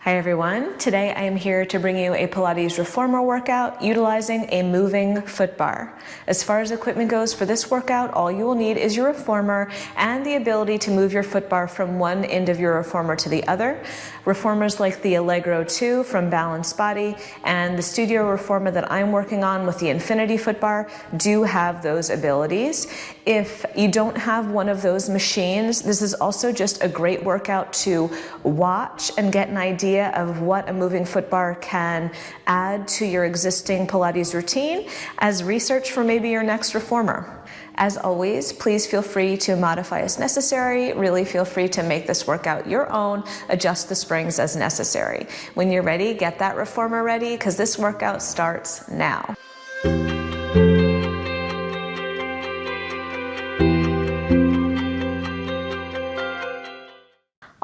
Hi everyone, today I am here to bring you a Pilates Reformer workout utilizing a moving foot bar. As far as equipment goes for this workout, all you will need is your reformer and the ability to move your foot bar from one end of your reformer to the other. Reformers like the Allegro 2 from Balanced Body and the Studio Reformer that I'm working on with the Infinity Footbar do have those abilities. If you don't have one of those machines, this is also just a great workout to watch and get an idea of what a moving footbar can add to your existing Pilates routine as research for maybe your next reformer. As always, please feel free to modify as necessary. Really feel free to make this workout your own, adjust the springs as necessary. When you're ready, get that reformer ready because this workout starts now.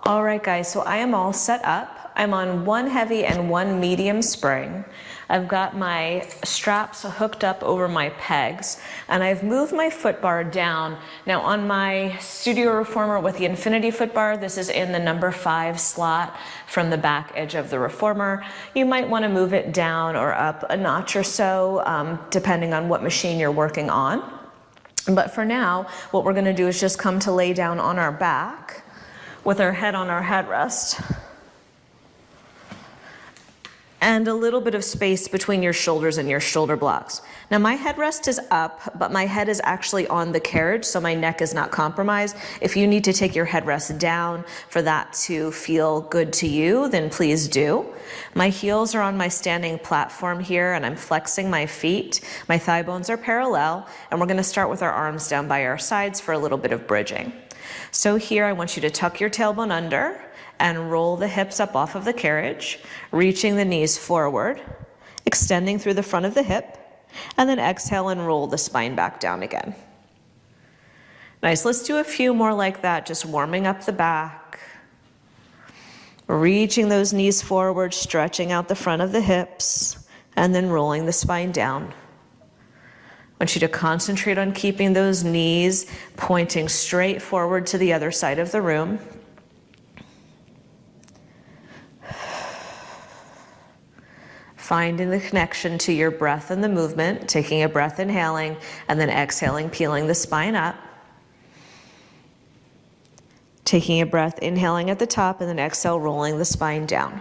All right guys, so I am all set up. I'm on one heavy and one medium spring. I've got my straps hooked up over my pegs and I've moved my foot bar down. Now on my Studio Reformer with the Infinity Footbar, this is in the number 5 slot from the back edge of the reformer. You might want to move it down or up a notch or so, depending on what machine you're working on. But for now, what we're going to do is just come to lay down on our back with our head on our headrest. And a little bit of space between your shoulders and your shoulder blocks. Now my headrest is up, but my head is actually on the carriage, so my neck is not compromised. If you need to take your headrest down for that to feel good to you, then please do. My heels are on my standing platform here, and I'm flexing my feet. My thigh bones are parallel, and we're gonna start with our arms down by our sides for a little bit of bridging. So here I want you to tuck your tailbone under, and roll the hips up off of the carriage, reaching the knees forward, extending through the front of the hip, and then exhale and roll the spine back down again. Nice, let's do a few more like that, just warming up the back, reaching those knees forward, stretching out the front of the hips, and then rolling the spine down. I want you to concentrate on keeping those knees pointing straight forward to the other side of the room. Finding the connection to your breath and the movement, taking a breath, inhaling, and then exhaling, peeling the spine up. Taking a breath, inhaling at the top, and then exhale, rolling the spine down.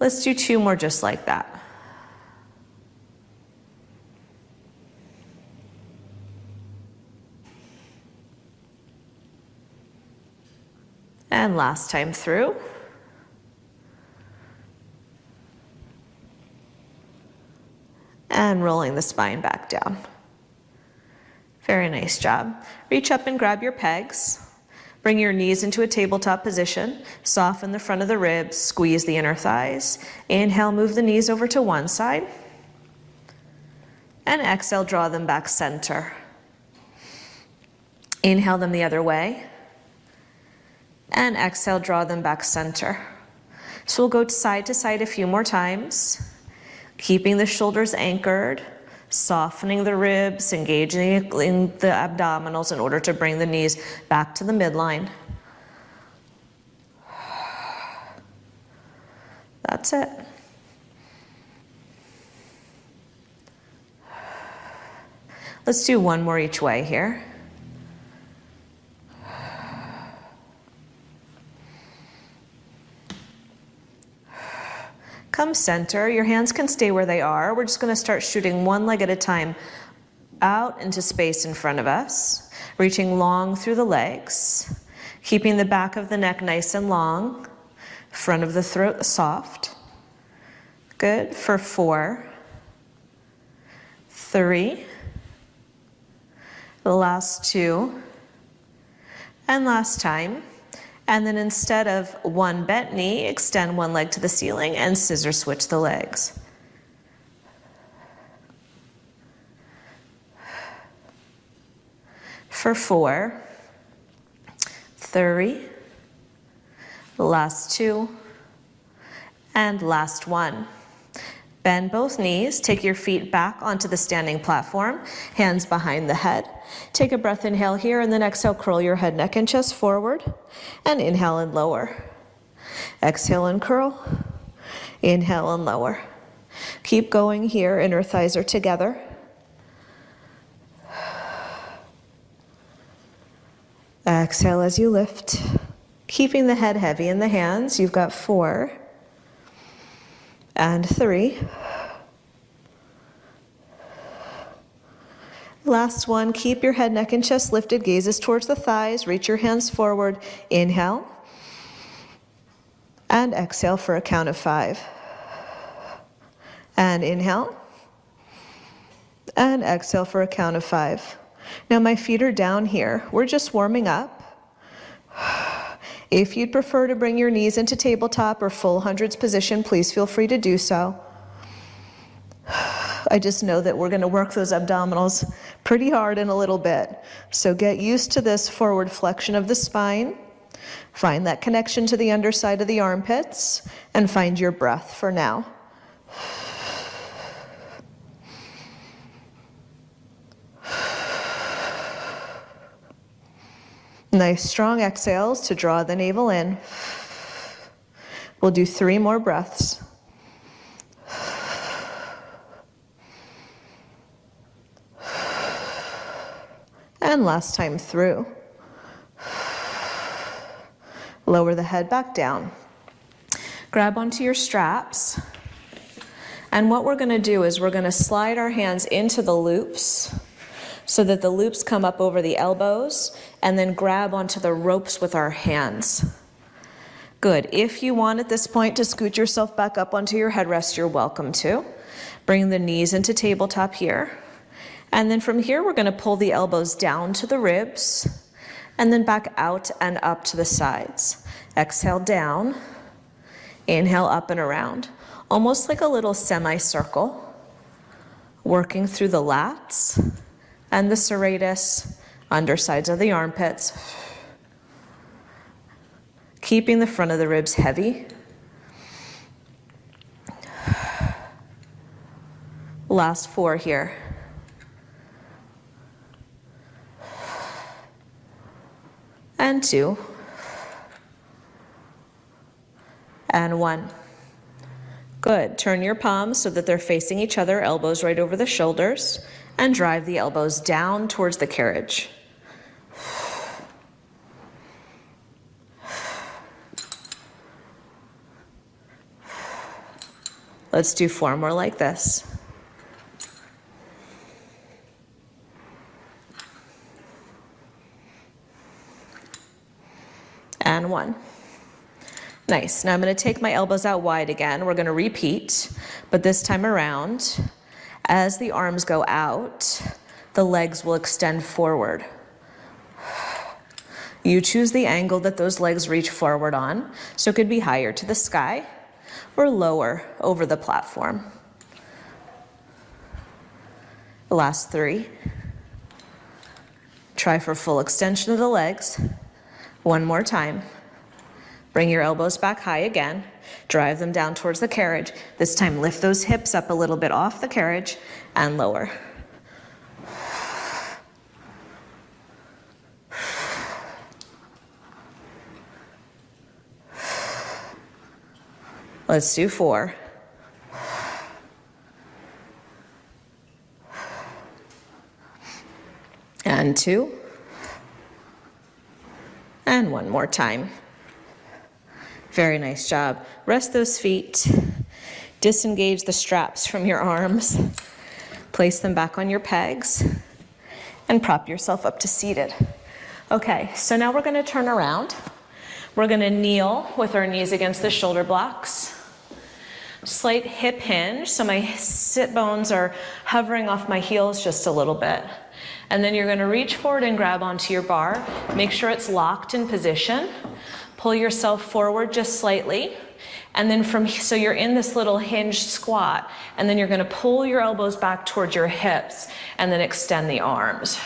Let's do 2 more just like that. And last time through. And rolling the spine back down. Very nice job. Reach up and grab your pegs. Bring your knees into a tabletop position. Soften the front of the ribs, squeeze the inner thighs. Inhale, move the knees over to one side. And exhale, draw them back center. Inhale them the other way. And exhale, draw them back center. So we'll go side to side a few more times. Keeping the shoulders anchored, softening the ribs, engaging in the abdominals in order to bring the knees back to the midline. That's it. Let's do 1 more each way here. Come center, your hands can stay where they are. We're just gonna start shooting 1 leg at a time out into space in front of us, reaching long through the legs, keeping the back of the neck nice and long, front of the throat soft. Good, for 4, 3, the last 2, and last time. And then instead of 1 bent knee, extend 1 leg to the ceiling and scissor switch the legs. For 4, 3, last 2, and last 1. Bend both knees, take your feet back onto the standing platform, hands behind the head. Take a breath, inhale here, and then exhale, curl your head, neck, and chest forward, and inhale and lower. Exhale and curl. Inhale and lower. Keep going here, inner thighs are together. Exhale as you lift. Keeping the head heavy in the hands, you've got 4 and 3. Last one, keep your head, neck, and chest lifted, gazes towards the thighs, reach your hands forward, inhale, and exhale for a count of 5. And inhale, and exhale for a count of 5. Now my feet are down here, we're just warming up. If you'd prefer to bring your knees into tabletop or full hundreds position, please feel free to do so. I just know that we're going to work those abdominals pretty hard in a little bit. So get used to this forward flexion of the spine. Find that connection to the underside of the armpits and find your breath for now. Nice strong exhales to draw the navel in. We'll do 3 more breaths. And last time through. Lower the head back down. Grab onto your straps. And what we're going to do is we're going to slide our hands into the loops so that the loops come up over the elbows, and then grab onto the ropes with our hands. Good. If you want at this point to scoot yourself back up onto your headrest, you're welcome to. Bring the knees into tabletop here. And then from here, we're going to pull the elbows down to the ribs and then back out and up to the sides. Exhale down, inhale up and around. Almost like a little semicircle, working through the lats and the serratus, undersides of the armpits. Keeping the front of the ribs heavy. Last 4 here. And 2. And 1. Good. Turn your palms so that they're facing each other, elbows right over the shoulders, and drive the elbows down towards the carriage. Let's do 4 more like this. And 1. Nice. Now I'm going to take my elbows out wide again. We're going to repeat, but this time around, as the arms go out, the legs will extend forward. You choose the angle that those legs reach forward on, so it could be higher to the sky or lower over the platform. The last 3. Try for full extension of the legs. 1 more time. Bring your elbows back high again. Drive them down towards the carriage. This time lift those hips up a little bit off the carriage and lower. Let's do 4. And 2. And 1 more time. Very nice job. Rest those feet. Disengage the straps from your arms. Place them back on your pegs and prop yourself up to seated. Okay, so now we're going to turn around. We're going to kneel with our knees against the shoulder blocks. Slight hip hinge, so my sit bones are hovering off my heels just a little bit. And then you're going to reach forward and grab onto your bar. Make sure it's locked in position. Pull yourself forward just slightly. And then so you're in this little hinged squat. And then you're going to pull your elbows back towards your hips and then extend the arms.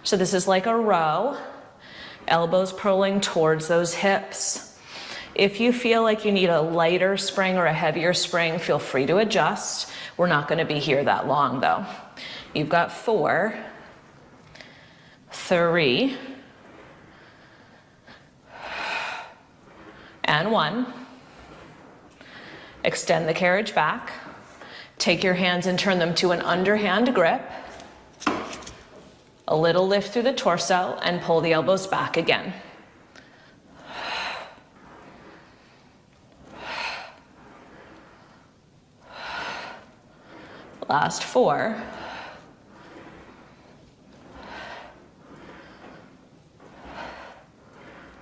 So this is like a row. Elbows pulling towards those hips. If you feel like you need a lighter spring or a heavier spring, feel free to adjust. We're not going to be here that long though. You've got 4, 3, and 1. Extend the carriage back. Take your hands and turn them to an underhand grip. A little lift through the torso and pull the elbows back again. Last 4.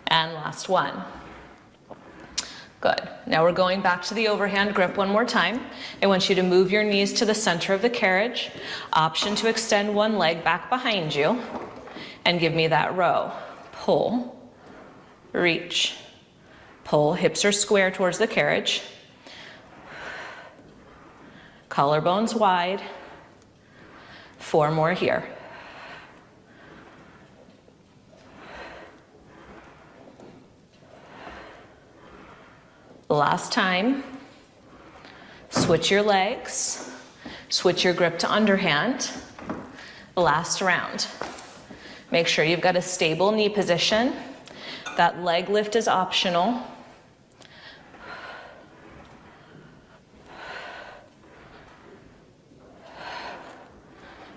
And last 1. Good. Now we're going back to the overhand grip one more time. I want you to move your knees to the center of the carriage. Option to extend one leg back behind you and give me that row. Pull, reach, pull. Hips are square towards the carriage. Collarbones wide. 4 more here. Last time. Switch your legs. Switch your grip to underhand. Last round. Make sure you've got a stable knee position. That leg lift is optional.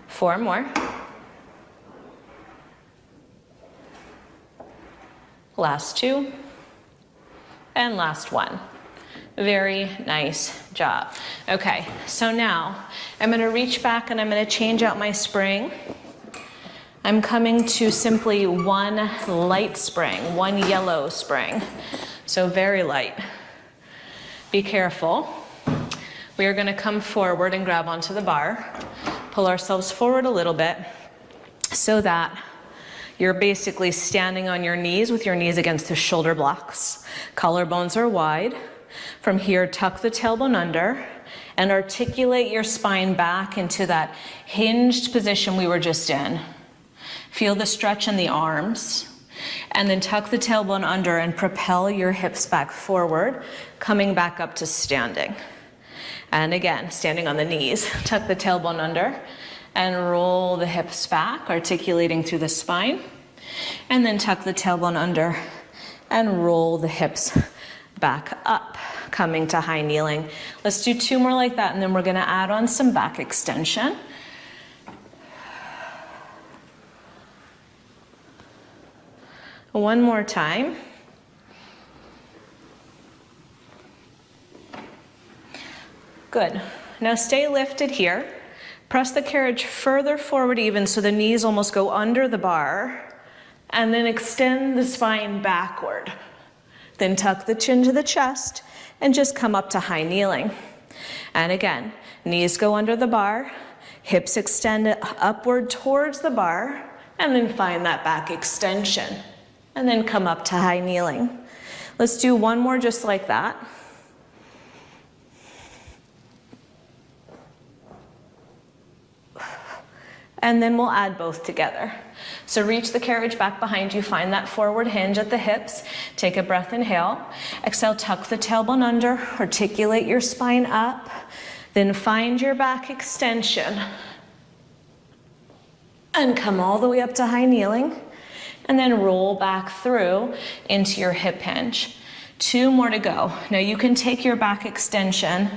Four more. Last 2. And last 1. Very nice job. Okay, so now I'm going to reach back and I'm going to change out my spring. I'm coming to simply 1 light spring, 1 yellow spring. So very light. Be careful. We are going to come forward and grab onto the bar. Pull ourselves forward a little bit so that you're basically standing on your knees with your knees against the shoulder blocks. Collarbones are wide. From here, tuck the tailbone under and articulate your spine back into that hinged position we were just in. Feel the stretch in the arms. And then tuck the tailbone under and propel your hips back forward, coming back up to standing. And again, standing on the knees, tuck the tailbone under and roll the hips back, articulating through the spine. And then tuck the tailbone under and roll the hips back up, coming to high kneeling. Let's do 2 more like that, and then we're going to add on some back extension. One more time. Good. Now stay lifted here. Press the carriage further forward even so the knees almost go under the bar, and then extend the spine backward. Then tuck the chin to the chest and just come up to high kneeling. And again, knees go under the bar, hips extend upward towards the bar, and then find that back extension. And then come up to high kneeling. Let's do 1 more just like that. And then we'll add both together. So reach the carriage back behind you, find that forward hinge at the hips. Take a breath, inhale. Exhale, tuck the tailbone under, articulate your spine up. Then find your back extension. And come all the way up to high kneeling. And then roll back through into your hip hinge. 2 more to go. Now you can take your back extension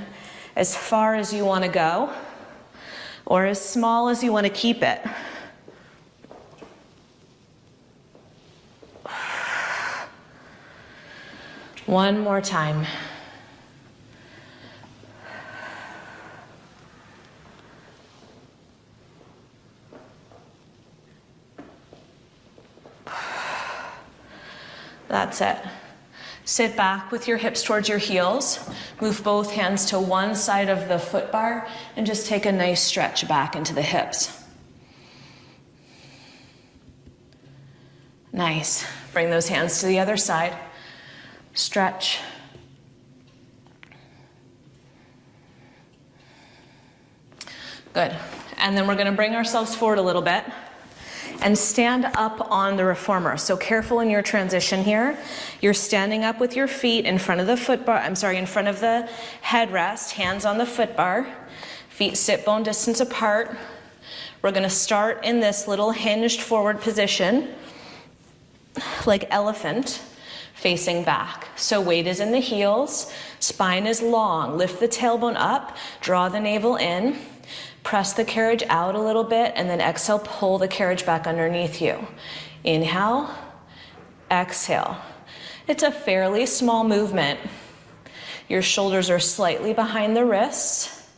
as far as you want to go, or as small as you want to keep it. One more time. That's it. Sit back with your hips towards your heels. Move both hands to one side of the foot bar and just take a nice stretch back into the hips. Nice. Bring those hands to the other side. Stretch. Good. And then we're going to bring ourselves forward a little bit and stand up on the reformer. So careful in your transition here. You're standing up with your feet in front of the foot bar, in front of the headrest, hands on the foot bar, feet sit bone distance apart. We're gonna start in this little hinged forward position, like elephant. facing back. So weight is in the heels, spine is long. Lift the tailbone up, draw the navel in, press the carriage out a little bit, and then exhale, pull the carriage back underneath you. Inhale, exhale. It's a fairly small movement. Your shoulders are slightly behind the wrists,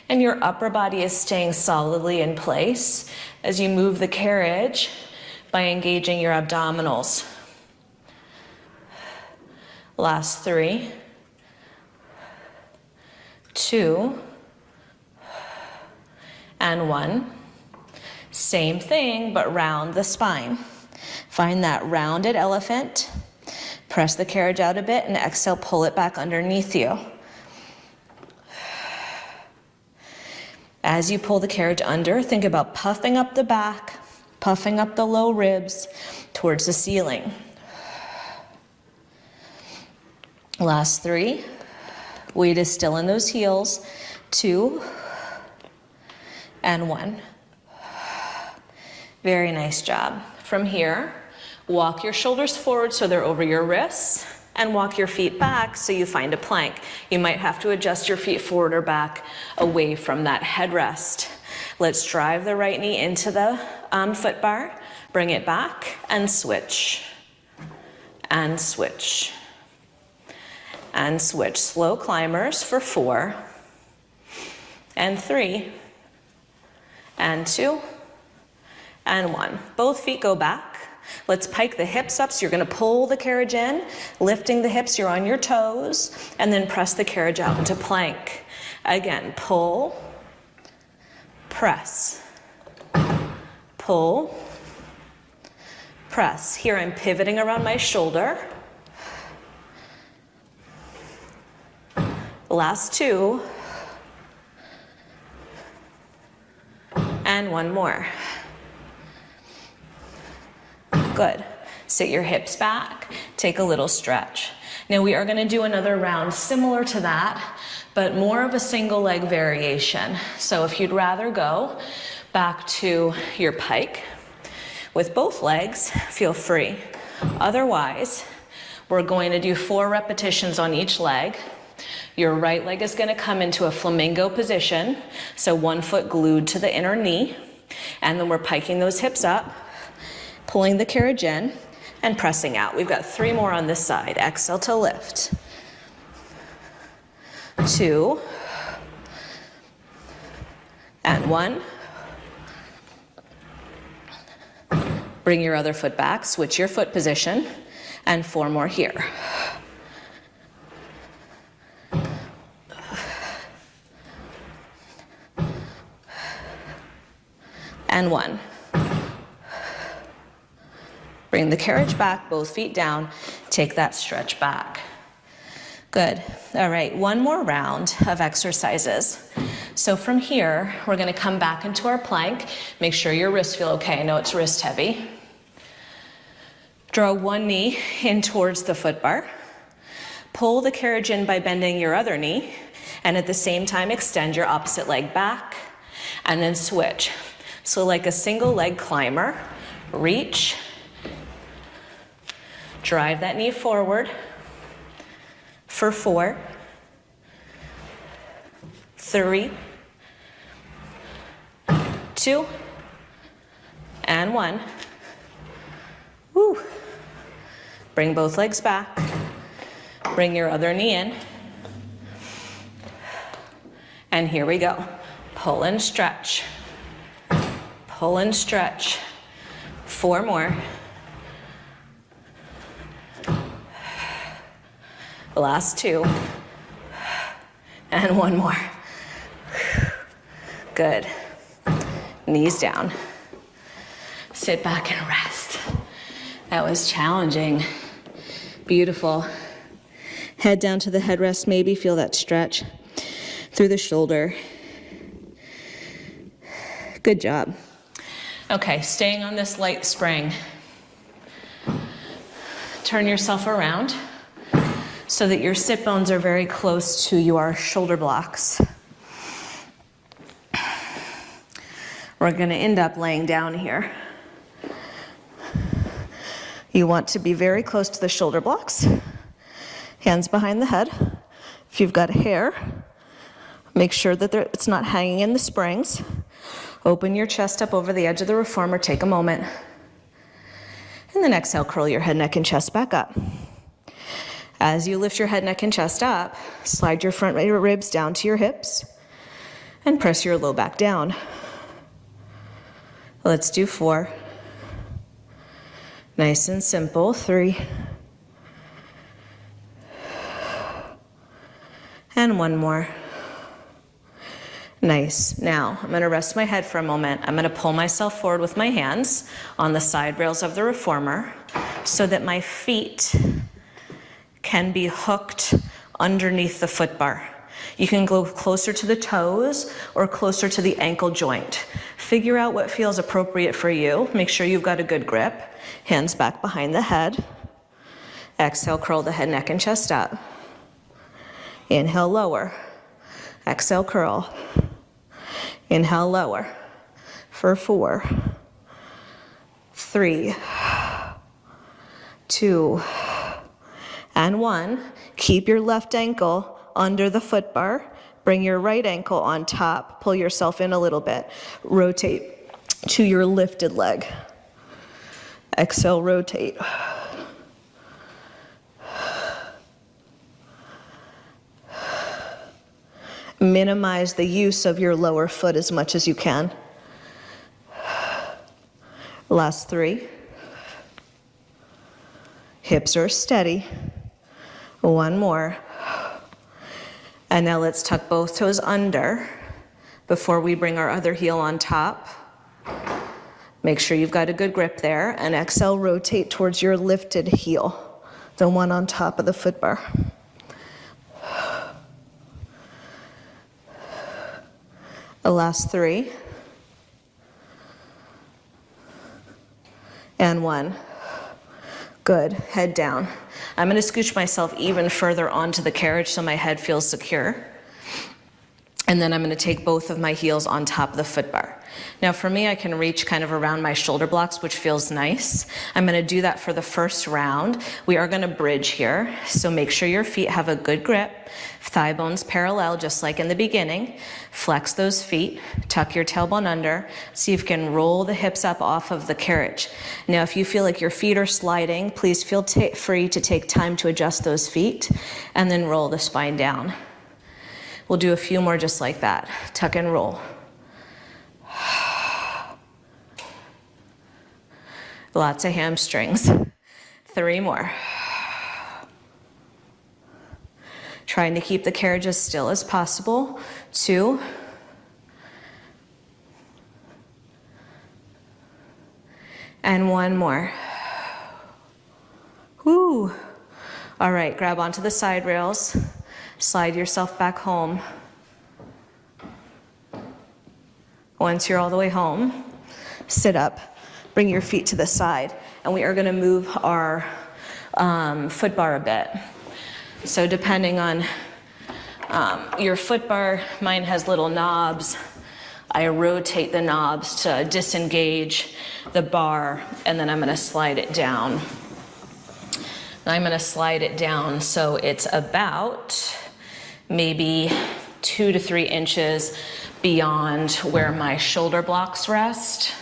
and your upper body is staying solidly in place as you move the carriage by engaging your abdominals. Last 3, 2, and 1. Same thing, but round the spine. Find that rounded elephant. Press the carriage out a bit and exhale, pull it back underneath you. As you pull the carriage under, think about puffing up the back, puffing up the low ribs towards the ceiling. Last 3. Weight is still in those heels. 2, and 1. Very nice job. From here, walk your shoulders forward so they're over your wrists, and walk your feet back so you find a plank. You might have to adjust your feet forward or back away from that headrest. Let's drive the right knee into the foot bar, bring it back, and switch, and switch, and switch. Slow climbers for 4, and 3, and 2, and 1. Both feet go back. Let's pike the hips up, so you're gonna pull the carriage in, lifting the hips, you're on your toes, and then press the carriage out into plank. Again, pull, press, pull, press. Here I'm pivoting around my shoulder. Last 2, and 1 more. Good. Sit your hips back, take a little stretch. Now we are going to do another round similar to that, but more of a single leg variation. So if you'd rather go back to your pike with both legs, feel free. Otherwise, we're going to do 4 repetitions on each leg. Your right leg is going to come into a flamingo position, so 1 foot glued to the inner knee, and then we're piking those hips up, pulling the carriage in, and pressing out. We've got 3 more on this side. Exhale to lift. 2, and 1. Bring your other foot back, switch your foot position, and 4 more here. And 1. Bring the carriage back, both feet down, take that stretch back. Good. All right, 1 more round of exercises. So from here, we're gonna come back into our plank. Make sure your wrists feel okay. I know it's wrist heavy. Draw 1 knee in towards the foot bar. Pull the carriage in by bending your other knee, and at the same time, extend your opposite leg back, and then switch. So like a single leg climber, reach, drive that knee forward for 4, 3, 2, and 1. Woo. Bring both legs back. Bring your other knee in. And here we go. Pull and stretch. Pull and stretch. 4 more. Last 2. And 1 more. Good. Knees down. Sit back and rest. That was challenging. Beautiful. Head down to the headrest, maybe feel that stretch through the shoulder. Good job. Okay, staying on this light spring. Turn yourself around so that your sit bones are very close to your shoulder blocks. We're going to end up laying down here. You want to be very close to the shoulder blocks. Hands behind the head. If you've got hair, make sure that it's not hanging in the springs. Open your chest up over the edge of the reformer. Take a moment. And then exhale, curl your head, neck, and chest back up. As you lift your head, neck, and chest up, slide your front ribs down to your hips and press your low back down. Let's do 4. Nice and simple. 3. And 1 more. Nice. Now, I'm going to rest my head for a moment. I'm going to pull myself forward with my hands on the side rails of the reformer so that my feet can be hooked underneath the foot bar. You can go closer to the toes or closer to the ankle joint. Figure out what feels appropriate for you. Make sure you've got a good grip. Hands back behind the head. Exhale, curl the head, neck, and chest up. Inhale, lower. Exhale, curl. Inhale, lower. For 4, 3, 2, and 1. Keep your left ankle under the foot bar. Bring your right ankle on top. Pull yourself in a little bit. Rotate to your lifted leg. Exhale, rotate. Minimize the use of your lower foot as much as you can. Last 3. Hips are steady. 1 more. And now let's tuck both toes under before we bring our other heel on top. Make sure you've got a good grip there. And exhale, rotate towards your lifted heel, the one on top of the foot bar. The last 3. And 1. Good. Head down. I'm going to scooch myself even further onto the carriage so my head feels secure. And then I'm going to take both of my heels on top of the foot bar. Now for me, I can reach kind of around my shoulder blocks, which feels nice. I'm going to do that for the first round. We are going to bridge here, so make sure your feet have a good grip. Thigh bones parallel, just like in the beginning. Flex those feet, tuck your tailbone under. See if you can roll the hips up off of the carriage. Now if you feel like your feet are sliding, please feel free to take time to adjust those feet and then roll the spine down. We'll do a few more just like that. Tuck and roll. Lots of hamstrings. 3 more. Trying to keep the carriage as still as possible. 2. And 1 more. Woo. All right, grab onto the side rails. Slide yourself back home. Once you're all the way home, sit up, bring your feet to the side, and we are going to move our foot bar a bit. So depending on your foot bar, mine has little knobs. I rotate the knobs to disengage the bar, and then I'm going to slide it down. I'm going to slide it down so it's about maybe 2 to 3 inches beyond where my shoulder blocks rest.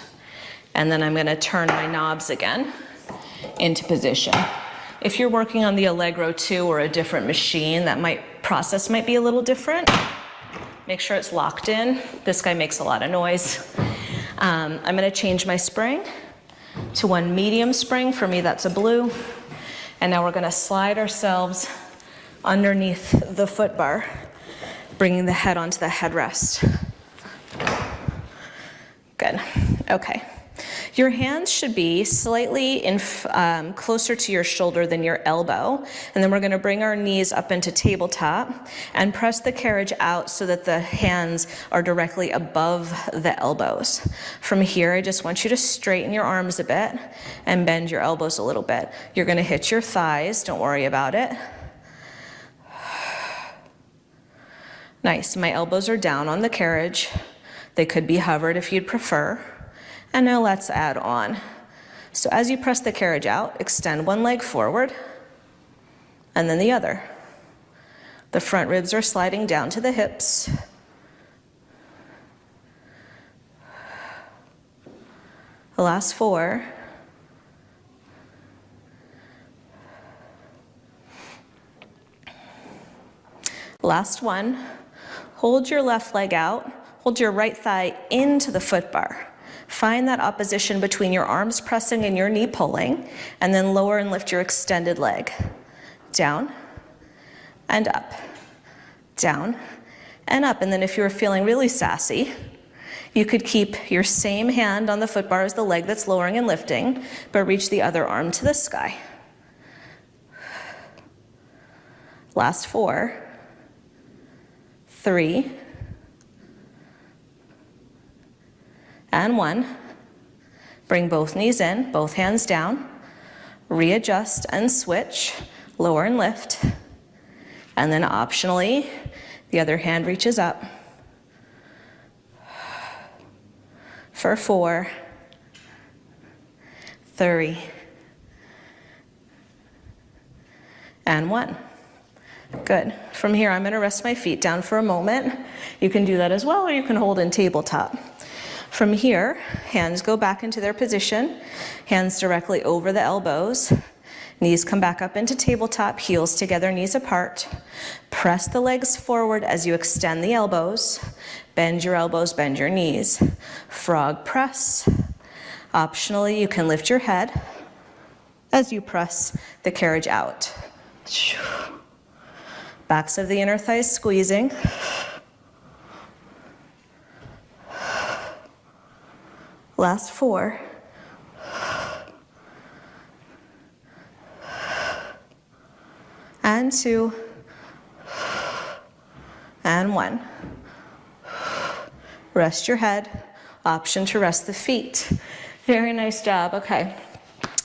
And then I'm going to turn my knobs again into position. If you're working on the Allegro 2 or a different machine, process might be a little different. Make sure it's locked in. This guy makes a lot of noise. I'm going to change my spring to one medium spring. For me, that's a blue. And now we're going to slide ourselves underneath the foot bar, bringing the head onto the headrest. Good. Okay. Your hands should be slightly closer to your shoulder than your elbow. And then we're going to bring our knees up into tabletop and press the carriage out so that the hands are directly above the elbows. From here, I just want you to straighten your arms a bit and bend your elbows a little bit. You're going to hit your thighs. Don't worry about it. Nice. My elbows are down on the carriage. They could be hovered if you'd prefer. And now let's add on So as you press the carriage out, extend one leg forward and then the other. The front ribs are sliding down to the hips. The last 4. Last one. Hold your left leg out. Hold your right thigh into the foot bar. Find that opposition between your arms pressing and your knee pulling, and then lower and lift your extended leg. Down and up, down and up. And then if you're feeling really sassy, you could keep your same hand on the foot bar as the leg that's lowering and lifting, but reach the other arm to the sky. Last 4, 3, and 1. Bring both knees in, both hands down. Readjust and switch, lower and lift. And then optionally, the other hand reaches up. For 4, 3, and 1. Good. From here, I'm going to rest my feet down for a moment. You can do that as well, or you can hold in tabletop. From here, hands go back into their position, hands directly over the elbows. Knees come back up into tabletop, heels together, knees apart. Press the legs forward as you extend the elbows. Bend your elbows, bend your knees. Frog press. Optionally, you can lift your head as you press the carriage out. Backs of the inner thighs squeezing. Last 4. And 2. And 1. Rest your head. Option to rest the feet. Very nice job. Okay.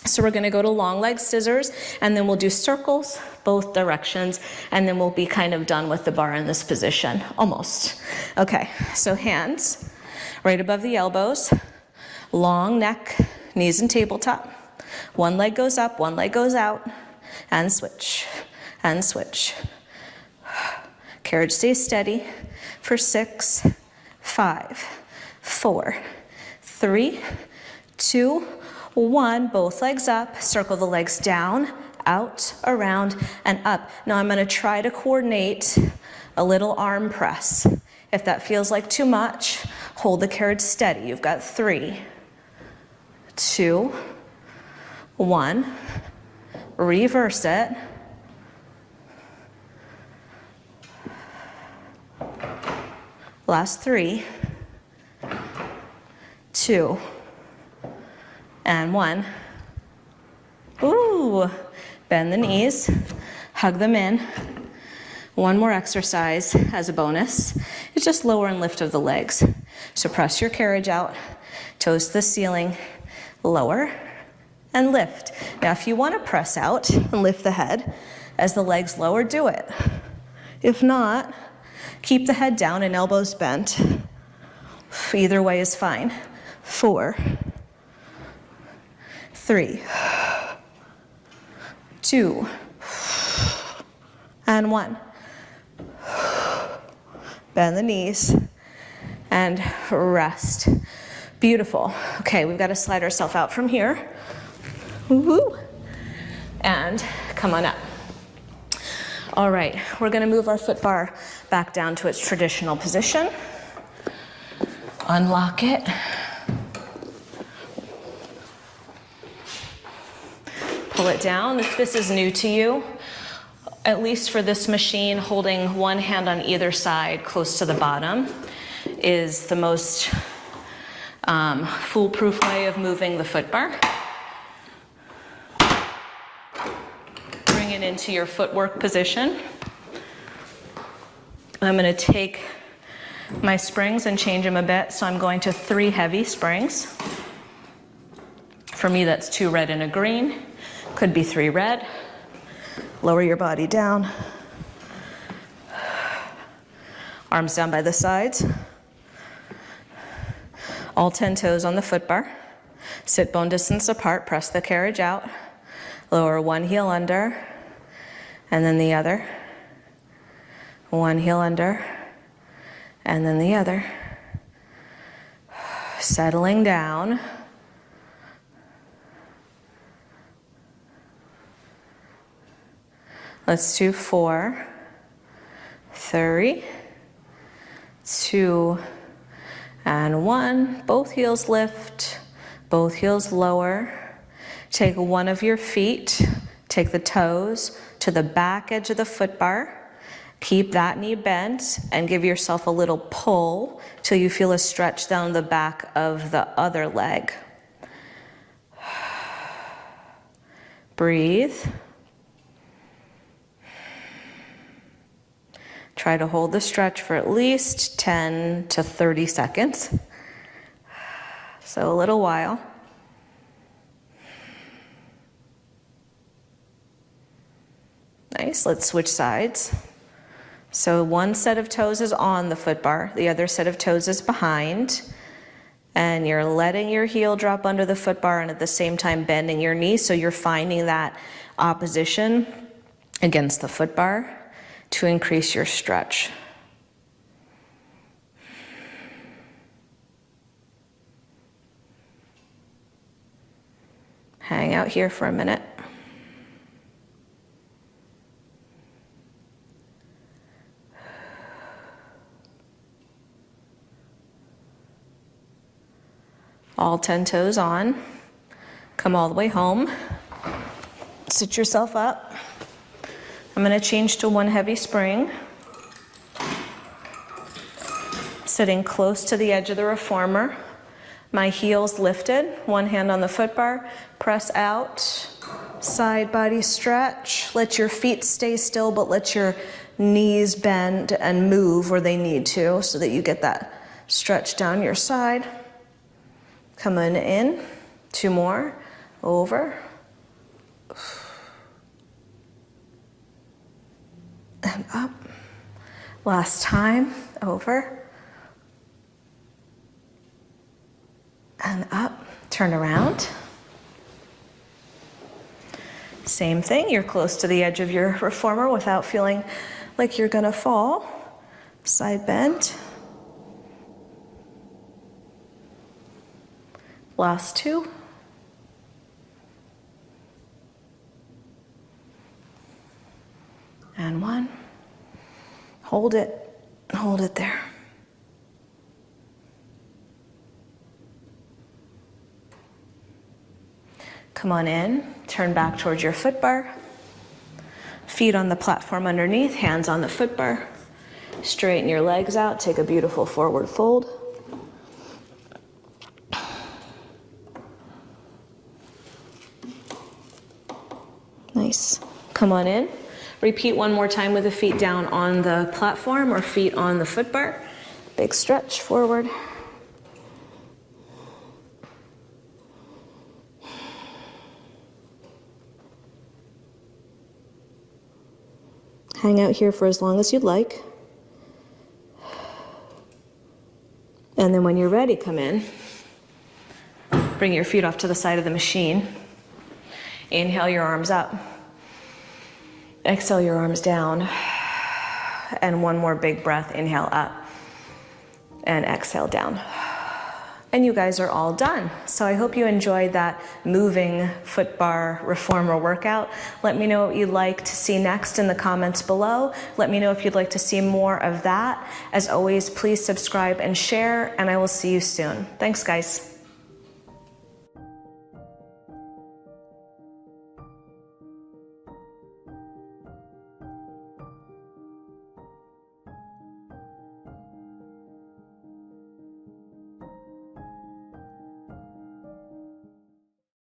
So we're going to go to long leg scissors, and then we'll do circles both directions, and then we'll be kind of done with the bar in this position. Almost. Okay. So hands right above the elbows. Long neck, knees in tabletop. One leg goes up, one leg goes out, and switch, and switch. Carriage stays steady for 6, 5, 4, 3, 2, 1. Both legs up, circle the legs down, out, around, and up. Now I'm going to try to coordinate a little arm press. If that feels like too much, hold the carriage steady. You've got 3, 2, 1, reverse it. Last 3, 2, and 1. Ooh, bend the knees, hug them in. One more exercise as a bonus. It's just lower and lift of the legs. So press your carriage out, toes to the ceiling, lower and lift. Now if you want to press out and lift the head as the legs lower, do it. If not, keep the head down and elbows bent. Either way is fine. 4, 3, 2, and 1. Bend the knees and rest. Beautiful. Okay, we've got to slide ourselves out from here. Woo-hoo. And come on up. All right, we're going to move our foot bar back down to its traditional position. Unlock it. Pull it down. If this is new to you, at least for this machine, holding one hand on either side close to the bottom is the most foolproof way of moving the foot bar. Bring it into your footwork position. I'm going to take my springs and change them a bit, so I'm going to 3 heavy springs. For me, that's 2 red and a green. Could be 3 red. Lower your body down. Arms down by the sides. All 10 toes on the foot bar. Sit bone distance apart, press the carriage out. Lower one heel under, and then the other. One heel under, and then the other. Settling down. Let's do 4, 3, 2, and 1. Both heels lift, both heels lower. Take one of your feet, take the toes to the back edge of the foot bar. Keep that knee bent and give yourself a little pull till you feel a stretch down the back of the other leg. Breathe. Try to hold the stretch for at least 10 to 30 seconds. So a little while. Nice, let's switch sides. So one set of toes is on the foot bar, the other set of toes is behind. And you're letting your heel drop under the foot bar and at the same time bending your knee, so you're finding that opposition against the foot bar to increase your stretch. Hang out here for a minute. All 10 toes on. Come all the way home. Sit yourself up. I'm going to change to one heavy spring. Sitting close to the edge of the reformer. My heels lifted, one hand on the foot bar. Press out, side body stretch. Let your feet stay still, but let your knees bend and move where they need to so that you get that stretch down your side. Coming in, 2 more, over. And up. Last time, over. And up, turn around. Same thing, you're close to the edge of your reformer without feeling like you're gonna fall. Side bend. Last 2. And 1. Hold it there. Come on in, turn back towards your foot bar. Feet on the platform underneath, hands on the foot bar. Straighten your legs out, take a beautiful forward fold. Nice. Come on in. Repeat one more time with the feet down on the platform or feet on the foot bar. Big stretch forward. Hang out here for as long as you'd like. And then when you're ready, come in. Bring your feet off to the side of the machine. Inhale your arms up. Exhale your arms down. And one more big breath. Inhale up. And exhale down. And you guys are all done. So I hope you enjoyed that moving foot bar reformer workout. Let me know what you'd like to see next in the comments below. Let me know if you'd like to see more of that. As always, please subscribe and share, and I will see you soon. Thanks, guys.